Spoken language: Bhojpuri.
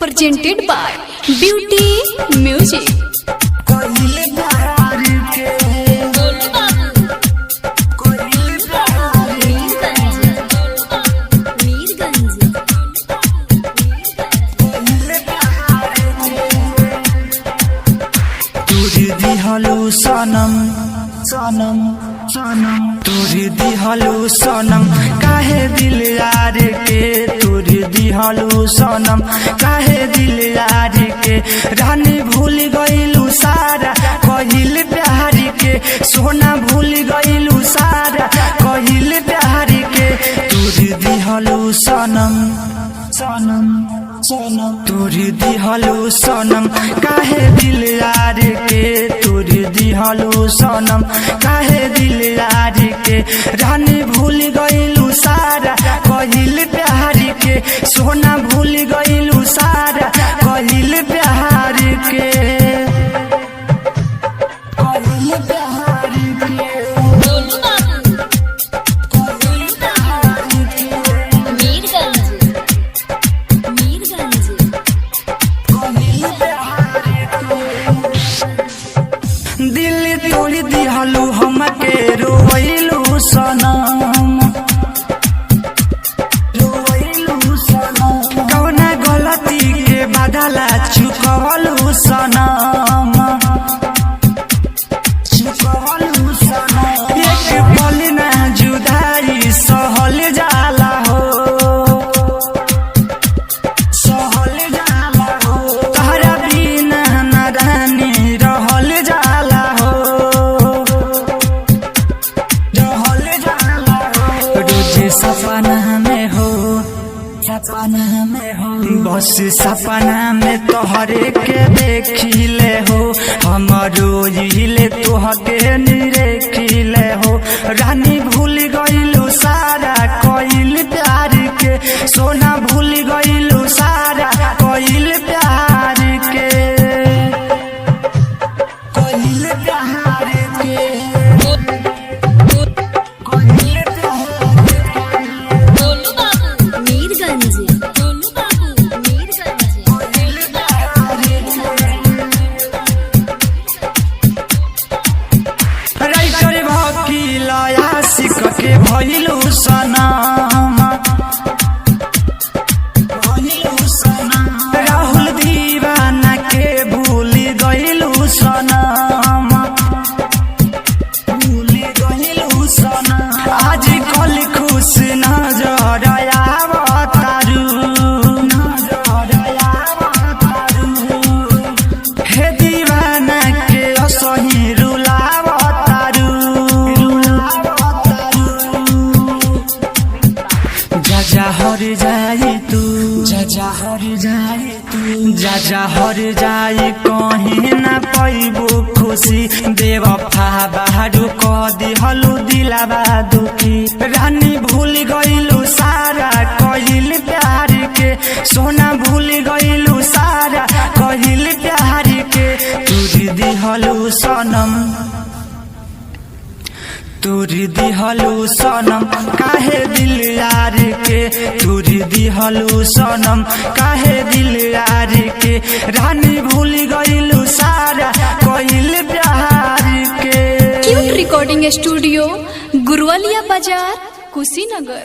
presented by Beauty Music। दिहलु सनम सनम सनम तोरी दिहलु सनम काहे दिल यार के तोरी दिहलु सनम काहे दिल यार के रानी भूल गइलु सारा कहिल प्यार के सोना भूल गइलु सारा कहिल प्यार के तोरी दिहलु सनम सनम सनम तोरी दिहलु सनम काहे दिल यार के तोरी दिहलु सनम काहे दिल यार के रानी भूल गइलु सारा कहिल प्यार के सोना भूल गइलु सारा कहिल प्यार के कहिल प्यार के दिल तोड़ दिहलु हमके रोइलु सनम रोइलु सनम कौना गलती के बदला चुकवलु सनम चुकवलु सनम एक पल ना जुदाई सहल जाला हो सहल जाला हो तहरा बिना नादानी रहल जाला हो रहल जाला हो रोज सपना में हो सपना में हो बस सपना में तोहरे के देखिले हो हम रोइले तोहके निरेखिले हो रानी भूल गइलु सारा कइल प्यार के सोना भूल गइलु सारा कइल प्यार के कइल प्यार के कइल राइटर भकिल आशिक के भइलु सनम भइलु सनम राहुल दीवाना के भूल गइलु सनम भूल गइलु सनम आज कल खुश नजर आवतारू नजर आवतारू हे दीवाना के असही रुलावतारू जा हर जाई तू जा हर जाई तू जा हर जाई कहीं ना पैबू खुशी बेवफा बाहरू क दिहलु दिलावा दुखी रानी भूल गइलु सारा कहिल प्यार के सोना भूल गइलु सारा कहिल प्यार के तोरी दिहलु सनम तोरी दिहलु सनम काहे दिल यार के तोरी दिहलु सनम काहे दिल यार के रानी भूल गइलु सारा कहिल प्यार के क्यूट रिकॉर्डिंग स्टूडियो गुरुवालिया बाजार कुशीनगर।